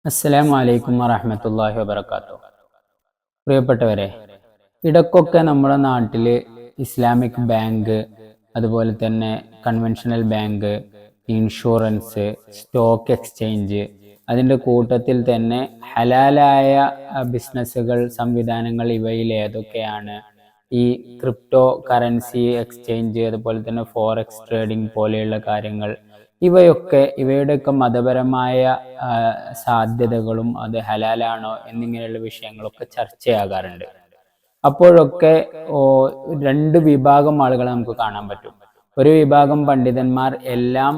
അസ്സലാമു അലൈക്കും വറഹ്മത്തുള്ളാഹി വബറകാതുഹു. പ്രിയപ്പെട്ടവരെ, ഇടക്കൊക്കെ നമ്മുടെ നാട്ടിൽ ഇസ്ലാമിക് ബാങ്ക്, അതുപോലെ തന്നെ conventional bank, insurance, stock exchange, അതിൻ്റെ കൂട്ടത്തിൽ തന്നെ ഹലാലായ ബിസിനസ്സുകൾ, സംവിധാനങ്ങൾ ഇവയിൽ ഏതൊക്കെയാണ്? ഈ ക്രിപ്റ്റോ കറൻസി എക്സ്ചേഞ്ച്, അതുപോലെ തന്നെ ഫോറക്സ് ട്രേഡിംഗ് പോലെയുള്ള കാര്യങ്ങൾ, ഇവയുടെയൊക്കെ മതപരമായ സാധ്യതകളും അത് ഹലാലാണോ എന്നിങ്ങനെയുള്ള വിഷയങ്ങളൊക്കെ ചർച്ചയാകാറുണ്ട്. അപ്പോഴൊക്കെ രണ്ട് വിഭാഗം ആളുകളെ നമുക്ക് കാണാൻ പറ്റും. ഒരു വിഭാഗം പണ്ഡിതന്മാർ എല്ലാം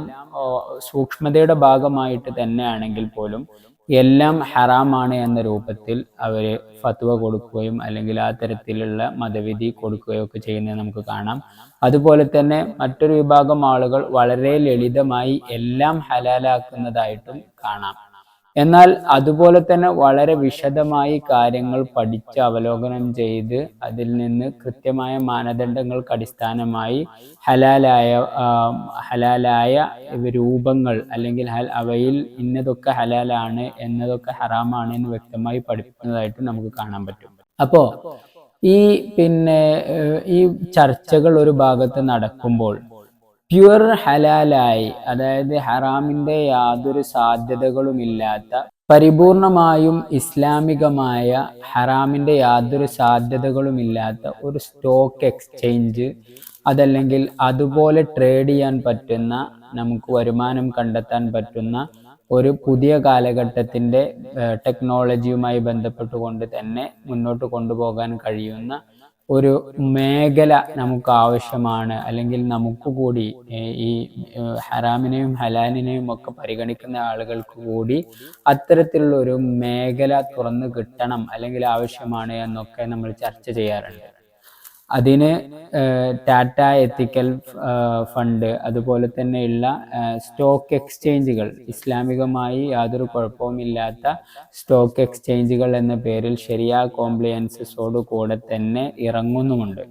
സൂക്ഷ്മതയുടെ ഭാഗമായിട്ട് തന്നെയാണെങ്കിൽ പോലും എല്ലാം ഹറാമാണ് എന്ന രൂപത്തിൽ അവർ ഫത്വ കൊടുക്കുകയും അല്ലെങ്കിൽ ആ തരത്തിലുള്ള മതവിധി കൊടുക്കുകയോ ഒക്കെ ചെയ്യുന്നത് നമുക്ക് കാണാം. അതുപോലെ തന്നെ മറ്റൊരു വിഭാഗം ആളുകൾ വളരെ ലളിതമായി എല്ലാം ഹലാലാക്കുന്നതായിട്ടും കാണാം. എന്നാൽ അതുപോലെ തന്നെ വളരെ വിശദമായി കാര്യങ്ങൾ പഠിച്ച് അവലോകനം ചെയ്ത് അതിൽ നിന്ന് കൃത്യമായ മാനദണ്ഡങ്ങൾക്ക് അടിസ്ഥാനമായി ഹലാലായ രൂപങ്ങൾ അല്ലെങ്കിൽ അവയിൽ ഇന്നതൊക്കെ ഹലാലാണ് എന്നതൊക്കെ ഹറാമാണ് എന്ന് വ്യക്തമായി പഠിപ്പിക്കുന്നതായിട്ട് നമുക്ക് കാണാൻ പറ്റും. അപ്പോൾ ഈ ചർച്ചകൾ ഒരു ഭാഗത്ത് നടക്കുമ്പോൾ പ്യുവർ ഹലാലായി, അതായത് ഹറാമിന്റെ യാതൊരു സാധ്യതകളുമില്ലാത്ത, പരിപൂർണമായും ഇസ്ലാമികമായ, ഹറാമിന്റെ യാതൊരു സാധ്യതകളുമില്ലാത്ത ഒരു സ്റ്റോക്ക് എക്സ്ചേഞ്ച്, അതല്ലെങ്കിൽ അതുപോലെ ട്രേഡ് ചെയ്യാൻ പറ്റുന്ന, നമുക്ക് വരുമാനം കണ്ടെത്താൻ പറ്റുന്ന ഒരു പുതിയ കാലഘട്ടത്തിന്റെ ടെക്നോളജിയുമായി ബന്ധപ്പെട്ടുകൊണ്ട് തന്നെ മുന്നോട്ട് കൊണ്ടുപോകാൻ കഴിയുന്ന ഒരു മേഖല നമുക്ക് ആവശ്യമാണ്. അല്ലെങ്കിൽ നമുക്ക് കൂടി ഈ ഹറാമിനെയും ഹലാലിനെയും ഒക്കെ പരിഗണിക്കുന്ന ആളുകൾക്ക് കൂടി അത്തരത്തിലുള്ള ഒരു മേഖല തുറന്നു കിട്ടണം അല്ലെങ്കിൽ ആവശ്യമാണ് എന്നൊക്കെ നമ്മൾ ചർച്ച ചെയ്യാറുണ്ട്. അതിന് ടാറ്റ എത്തിക്കൽ ഫണ്ട്, അതുപോലെ തന്നെയുള്ള സ്റ്റോക്ക് എക്സ്ചേഞ്ചുകൾ, ഇസ്ലാമികമായി യാതൊരു കുഴപ്പവുമില്ലാത്ത സ്റ്റോക്ക് എക്സ്ചേഞ്ചുകൾ എന്ന പേരിൽ ശരിയാ കോംപ്ലിയൻസസോട് കൂടെ തന്നെ ഇറങ്ങുന്നുമുണ്ട്.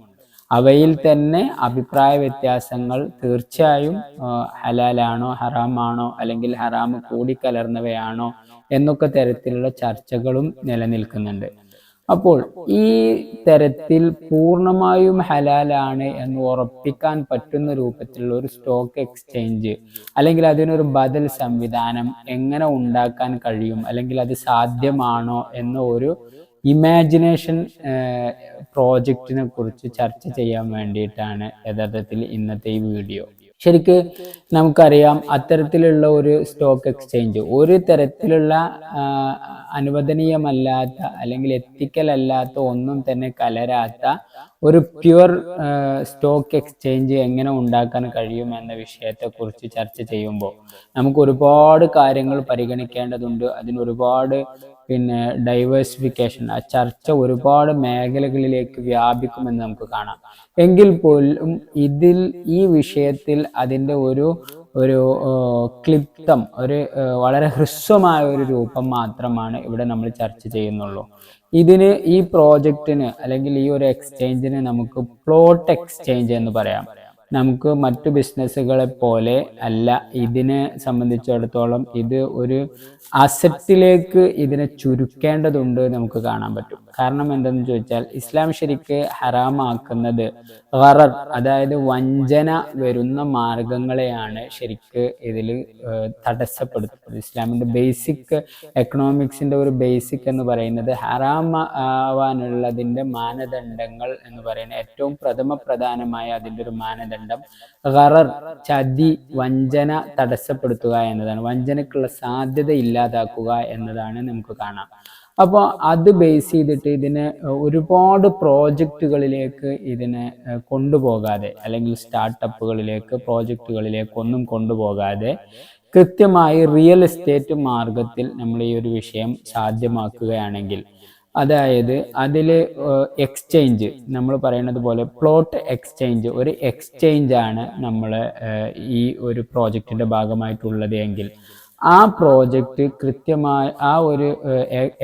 അവയിൽ തന്നെ അഭിപ്രായ വ്യത്യാസങ്ങൾ തീർച്ചയായും ഹലാലാണോ ഹറാമാണോ അല്ലെങ്കിൽ ഹറാമ് കൂടിക്കലർന്നവയാണോ എന്നൊക്കെ തരത്തിലുള്ള ചർച്ചകളും നിലനിൽക്കുന്നുണ്ട്. അപ്പോൾ ഈ തരത്തിൽ പൂർണ്ണമായും ഹലാലാണ് എന്ന് ഉറപ്പിക്കാൻ പറ്റുന്ന രൂപത്തിലുള്ള ഒരു സ്റ്റോക്ക് എക്സ്ചേഞ്ച് അല്ലെങ്കിൽ അതിനൊരു ബദൽ സംവിധാനം എങ്ങനെ ഉണ്ടാക്കാൻ കഴിയും, അല്ലെങ്കിൽ അത് സാധ്യമാണോ എന്ന ഒരു ഇമാജിനേഷൻ പ്രോജക്റ്റിനെ കുറിച്ച് ചർച്ച ചെയ്യാൻ വേണ്ടിയിട്ടാണ് യഥാർത്ഥത്തിൽ ഇന്നത്തെ ഈ വീഡിയോ. ശരിക്ക് നമുക്കറിയാം, അത്തരത്തിലുള്ള ഒരു സ്റ്റോക്ക് എക്സ്ചേഞ്ച് ഒരു തരത്തിലുള്ള അനുവദനീയമല്ലാത്ത അല്ലെങ്കിൽ എത്തിക്കൽ അല്ലാത്ത ഒന്നും തന്നെ കലരാത്ത ഒരു പ്യുവർ സ്റ്റോക്ക് എക്സ്ചേഞ്ച് എങ്ങനെ ഉണ്ടാക്കാൻ കഴിയും എന്ന വിഷയത്തെക്കുറിച്ച് ചർച്ച ചെയ്യുമ്പോൾ നമുക്ക് ഒരുപാട് കാര്യങ്ങൾ പരിഗണിക്കേണ്ടതുണ്ട്. അതിനൊരുപാട് ഡൈവേഴ്സിഫിക്കേഷൻ, ആ ചർച്ച ഒരുപാട് മേഖലകളിലേക്ക് വ്യാപിക്കുമെന്ന് നമുക്ക് കാണാം. എങ്കിൽ പോലും ഈ വിഷയത്തിൽ അതിൻ്റെ ഒരു ക്ലിപ്തം, വളരെ ഹ്രസ്വമായ ഒരു രൂപം മാത്രമാണ് ഇവിടെ നമ്മൾ ചർച്ച ചെയ്യുന്നുള്ളൂ. ഈ പ്രോജക്റ്റിന് അല്ലെങ്കിൽ ഈ ഒരു എക്സ്ചേഞ്ചിന് നമുക്ക് പ്ലോട്ട് എക്സ്ചേഞ്ച് എന്ന് പറയാം. നമുക്ക് മറ്റു ബിസിനസ്സുകളെ പോലെ അല്ല, ഇതിനെ സംബന്ധിച്ചിടത്തോളം ഇത് ഒരു അസറ്റിലേക്ക് ഇതിനെ ചുരുക്കേണ്ടതുണ്ട് നമുക്ക് കാണാൻ പറ്റും. കാരണം എന്തെന്ന് ചോദിച്ചാൽ, ഇസ്ലാം ശരിക്ക് ഹറാമാക്കുന്നത് ഗറർ, അതായത് വഞ്ചന വരുന്ന മാർഗങ്ങളെയാണ് ശരിക്ക് ഇതിൽ തടസ്സപ്പെടുത്തുന്നത്. ഇസ്ലാമിന്റെ ബേസിക് എക്കണോമിക്സിന്റെ ഒരു ബേസിക് എന്ന് പറയുന്നത് ഹറാം ആവാനുള്ളതിന്റെ മാനദണ്ഡങ്ങൾ എന്ന് പറയുന്നത് ഏറ്റവും പ്രധാനമായ അതിൻ്റെ ഒരു മാനദണ്ഡം ഗറർ, ചതി, വഞ്ചന തടസ്സപ്പെടുത്തുക എന്നതാണ്. വഞ്ചനക്കുള്ള സാധ്യത ഇല്ലാതാക്കുക എന്നതാണ് നമുക്ക് കാണാം. അപ്പോൾ അത് ബേസ് ചെയ്തിട്ട് ഇതിനെ ഒരുപാട് പ്രോജക്റ്റുകളിലേക്ക് ഇതിനെ കൊണ്ടുപോകാതെ, അല്ലെങ്കിൽ പ്രോജക്റ്റുകളിലേക്ക് ഒന്നും കൊണ്ടുപോകാതെ കൃത്യമായി റിയൽ എസ്റ്റേറ്റ് മാർഗത്തിൽ നമ്മൾ ഈ ഒരു വിഷയം സാധ്യമാക്കുകയാണെങ്കിൽ, അതായത് അതിൽ എക്സ്ചേഞ്ച്, നമ്മൾ പറയുന്നത് പോലെ പ്ലോട്ട് എക്സ്ചേഞ്ച്, ഒരു എക്സ്ചേഞ്ച് ആണ് നമ്മൾ ഈ ഒരു പ്രോജക്റ്റിന്റെ ഭാഗമായിട്ടുള്ളത് എങ്കിൽ ആ പ്രോജക്റ്റ് കൃത്യമായി ആ ഒരു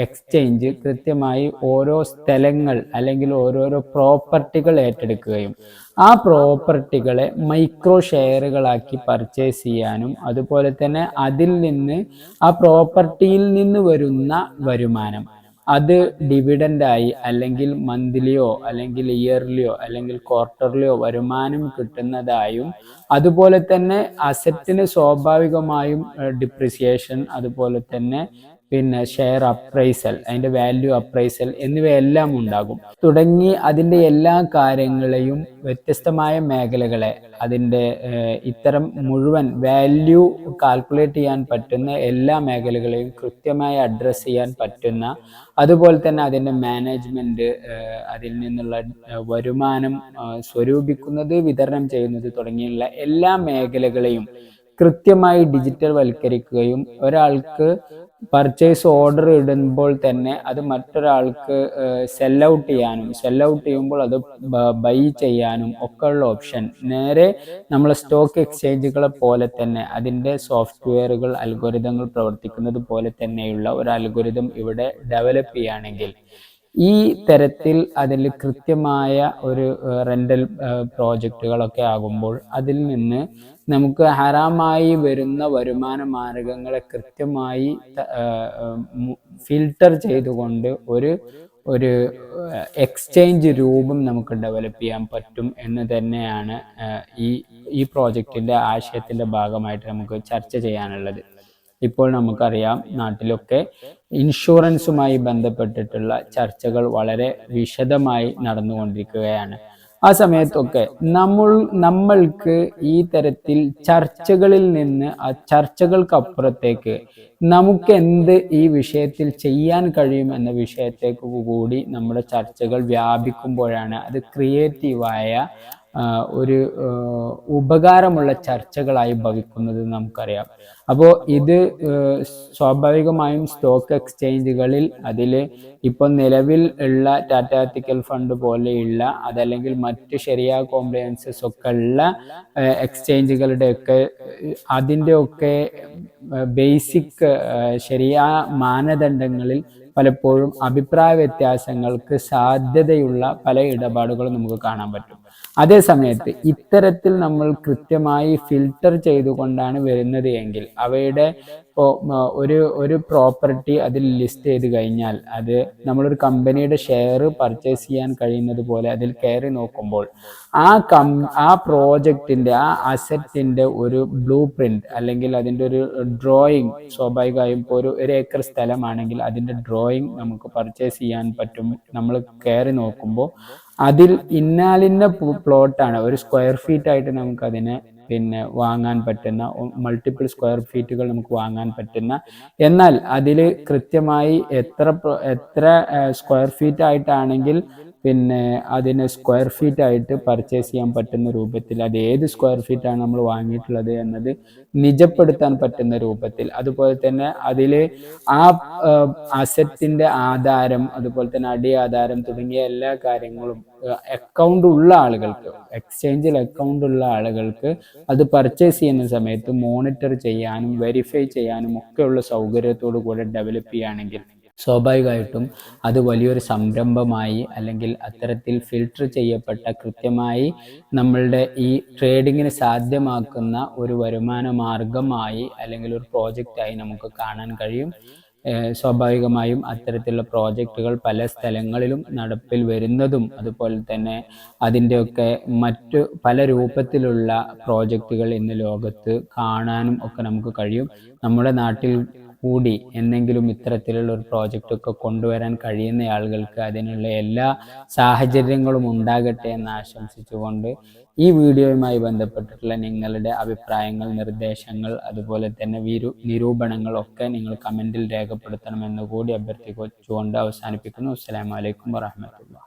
എക്സ്ചേഞ്ച് കൃത്യമായി ഓരോ സ്ഥലങ്ങൾ അല്ലെങ്കിൽ ഓരോരോ പ്രോപ്പർട്ടികൾ ഏറ്റെടുക്കുകയും ആ പ്രോപ്പർട്ടികളെ മൈക്രോ ഷെയറുകളാക്കി പർച്ചേസ് ചെയ്യാനും അതുപോലെ തന്നെ അതിൽ നിന്ന് ആ പ്രോപ്പർട്ടിയിൽ നിന്ന് വരുന്ന വരുമാനം അത് ഡിവിഡൻഡായി അല്ലെങ്കിൽ മന്ത്ലിയോ അല്ലെങ്കിൽ ഇയർലിയോ അല്ലെങ്കിൽ ക്വാർട്ടർലിയോ വരുമാനം കിട്ടുന്നതായും അതുപോലെ തന്നെ അസറ്റിന് സ്വാഭാവികമായും ഡിപ്രിസിയേഷൻ അതുപോലെ തന്നെ പിന്നെ ഷെയർ അപ്രൈസൽ അതിന്റെ വാല്യൂ അപ്രൈസൽ എന്നിവയെല്ലാം ഉണ്ടാകും തുടങ്ങി അതിന്റെ എല്ലാ കാര്യങ്ങളെയും വ്യത്യസ്തമായ മേഖലകളെ അതിന്റെ ഇത്തരം മുഴുവൻ വാല്യൂ കാൽക്കുലേറ്റ് ചെയ്യാൻ പറ്റുന്ന എല്ലാ മേഖലകളെയും കൃത്യമായി അഡ്രസ്സ് ചെയ്യാൻ പറ്റുന്ന അതുപോലെ തന്നെ അതിന്റെ മാനേജ്മെന്റ് അതിൽ നിന്നുള്ള വരുമാനം സ്വരൂപിക്കുന്നത് വിതരണം ചെയ്യുന്നത് തുടങ്ങിയുള്ള എല്ലാ മേഖലകളെയും കൃത്യമായി ഡിജിറ്റൽ വൽക്കരിക്കുകയും ഒരാൾക്ക് പർച്ചേസ് ഓർഡർ ഇടുമ്പോൾ തന്നെ അത് മറ്റൊരാൾക്ക് സെൽ ഔട്ട് ചെയ്യുമ്പോൾ അത് ബൈ ചെയ്യാനും ഒക്കെ ഉള്ള ഓപ്ഷൻ നേരെ നമ്മളെ സ്റ്റോക്ക് എക്സ്ചേഞ്ചുകളെ പോലെ തന്നെ അതിൻ്റെ സോഫ്റ്റ്വെയറുകൾ അൽഗോരിതങ്ങൾ പ്രവർത്തിക്കുന്നത് പോലെ തന്നെയുള്ള ഒരു അൽഗോരിതം ഇവിടെ ഡെവലപ്പ് ചെയ്യുകയാണെങ്കിൽ ഈ തരത്തിൽ അതിൽ കൃത്യമായ ഒരു റെന്റൽ പ്രോജക്റ്റുകളൊക്കെ ആകുമ്പോൾ അതിൽ നിന്ന് നമുക്ക് ഹറാമായി വരുന്ന വരുമാന മാർഗങ്ങളെ കൃത്യമായി ഫിൽട്ടർ ചെയ്തുകൊണ്ട് ഒരു എക്സ്ചേഞ്ച് രൂപം നമുക്ക് ഡെവലപ്പ് ചെയ്യാൻ പറ്റും എന്ന് തന്നെയാണ് ഈ പ്രോജക്റ്റിന്റെ ആശയത്തിന്റെ ഭാഗമായിട്ട് നമുക്ക് ചർച്ച ചെയ്യാനുള്ളത്. ഇപ്പോൾ നമുക്കറിയാം നാട്ടിലൊക്കെ ഇൻഷുറൻസുമായി ബന്ധപ്പെട്ടിട്ടുള്ള ചർച്ചകൾ വളരെ വിശദമായി നടന്നുകൊണ്ടിരിക്കുകയാണ്. ആ സമയത്തൊക്കെ നമ്മൾക്ക് ഈ തരത്തിൽ ചർച്ചകളിൽ നിന്ന് ആ ചർച്ചകൾക്കപ്പുറത്തേക്ക് നമുക്ക് എന്ത് ഈ വിഷയത്തിൽ ചെയ്യാൻ കഴിയും എന്ന വിഷയത്തേക്ക് കൂടി നമ്മുടെ ചർച്ചകൾ വ്യാപിക്കുമ്പോഴാണ് അത് ക്രിയേറ്റീവായ ഒരു ഉപകാരമുള്ള ചർച്ചകളായി ഭവിക്കുന്നത് നമുക്കറിയാം. അപ്പോൾ ഇത് സ്വാഭാവികമായും സ്റ്റോക്ക് എക്സ്ചേഞ്ചുകളിൽ അതിൽ ഇപ്പോൾ നിലവിൽ ഉള്ള ടാറ്റ എത്തിക്കൽ ഫണ്ട് പോലെയുള്ള അതല്ലെങ്കിൽ മറ്റ് ശരിയാ കോംപ്ലയൻസസ് ഒക്കെ ഉള്ള എക്സ്ചേഞ്ചുകളുടെയൊക്കെ അതിൻ്റെയൊക്കെ ബേസിക് ശരിയാ മാനദണ്ഡങ്ങളിൽ പലപ്പോഴും അഭിപ്രായ വ്യത്യാസങ്ങൾക്ക് സാധ്യതയുള്ള പല ഇടപാടുകളും നമുക്ക് കാണാൻ പറ്റും. അതേ സമയത്ത് ഇത്തരത്തിൽ നമ്മൾ കൃത്യമായി ഫിൽട്ടർ ചെയ്തുകൊണ്ടാണ് വരുന്നത് എങ്കിൽ അവയുടെ ഒരു പ്രോപ്പർട്ടി അതിൽ ലിസ്റ്റ് ചെയ്ത് കഴിഞ്ഞാൽ അത് നമ്മളൊരു കമ്പനിയുടെ ഷെയർ പർച്ചേസ് ചെയ്യാൻ കഴിയുന്നത് പോലെ അതിൽ കയറി നോക്കുമ്പോൾ ആ പ്രോജക്റ്റിന്റെ ആ അസറ്റിന്റെ ഒരു ബ്ലൂ പ്രിന്റ് അല്ലെങ്കിൽ അതിൻ്റെ ഒരു ഡ്രോയിങ് സ്വാഭാവികമായും ഇപ്പോൾ ഒരു ഏക്കർ സ്ഥലമാണെങ്കിൽ അതിൻ്റെ ഡ്രോയിങ് നമുക്ക് പർച്ചേസ് ചെയ്യാൻ പറ്റും. നമ്മൾ കയറി നോക്കുമ്പോൾ അതിൽ ഇന്നാലിന്ന പ്ലോട്ടാണ് ഒരു സ്ക്വയർ ഫീറ്റ് ആയിട്ട് നമുക്ക് അതിനെ പിന്നെ വാങ്ങാൻ പറ്റുന്ന മൾട്ടിപ്പിൾ സ്ക്വയർ ഫീറ്റുകൾ നമുക്ക് വാങ്ങാൻ പറ്റുന്ന എന്നാൽ അതിൽ കൃത്യമായി എത്ര സ്ക്വയർ ഫീറ്റ് ആയിട്ടാണെങ്കിൽ പിന്നെ അതിനെ സ്ക്വയർ ഫീറ്റ് ആയിട്ട് പർച്ചേസ് ചെയ്യാൻ പറ്റുന്ന രൂപത്തിൽ അത് ഏത് സ്ക്വയർ ഫീറ്റ് ആണ് നമ്മൾ വാങ്ങിയിട്ടുള്ളത് എന്നത് നിജപ്പെടുത്താൻ പറ്റുന്ന രൂപത്തിൽ അതുപോലെ തന്നെ അതിൽ ആ അസറ്റിന്റെ ആധാരം അതുപോലെ തന്നെ അടി ആധാരം തുടങ്ങിയ എല്ലാ കാര്യങ്ങളും അക്കൗണ്ട് ഉള്ള ആളുകൾക്ക് എക്സ്ചേഞ്ചിൽ അക്കൗണ്ട് ഉള്ള ആളുകൾക്ക് അത് പർച്ചേസ് ചെയ്യുന്ന സമയത്ത് മോണിറ്റർ ചെയ്യാനും വെരിഫൈ ചെയ്യാനും ഒക്കെയുള്ള സൗകര്യത്തോടു കൂടെ ഡെവലപ്പ് ചെയ്യുകയാണെങ്കിൽ സ്വാഭാവികമായിട്ടും അത് വലിയൊരു സംരംഭമായി അല്ലെങ്കിൽ അത്തരത്തിൽ ഫിൽട്ടർ ചെയ്യപ്പെട്ട കൃത്യമായി നമ്മളുടെ ഈ ട്രേഡിങ്ങിന് സാധ്യമാക്കുന്ന ഒരു വരുമാന മാർഗമായി അല്ലെങ്കിൽ ഒരു പ്രോജക്റ്റായി നമുക്ക് കാണാൻ കഴിയും. സ്വാഭാവികമായും അത്തരത്തിലുള്ള പ്രോജക്റ്റുകൾ പല സ്ഥലങ്ങളിലും നടപ്പിൽ വരുന്നതും അതുപോലെ തന്നെ അതിൻ്റെയൊക്കെ മറ്റു പല രൂപത്തിലുള്ള പ്രോജക്റ്റുകൾ ഇന്ന് ലോകത്ത് കാണാനും ഒക്കെ നമുക്ക് കഴിയും. നമ്മുടെ നാട്ടിൽ കൂടി എന്തെങ്കിലും ഇത്തരത്തിലുള്ള ഒരു പ്രോജക്റ്റ് ഒക്കെ കൊണ്ടുവരാൻ കഴിയുന്ന ആളുകൾക്ക് അതിനുള്ള എല്ലാ സാഹചര്യങ്ങളും ഉണ്ടാകട്ടെ എന്ന് ആശംസിച്ചുകൊണ്ട് ഈ വീഡിയോയുമായി ബന്ധപ്പെട്ടിട്ടുള്ള നിങ്ങളുടെ അഭിപ്രായങ്ങൾ, നിർദ്ദേശങ്ങൾ അതുപോലെ തന്നെ നിരൂപണങ്ങൾ ഒക്കെ നിങ്ങൾ കമൻറ്റിൽ രേഖപ്പെടുത്തണമെന്ന് കൂടി അഭ്യർത്ഥിച്ചുകൊണ്ട് അവസാനിപ്പിക്കുന്നു. അസ്സലാമു അലൈക്കും വറഹ്മത്തുള്ളാഹി.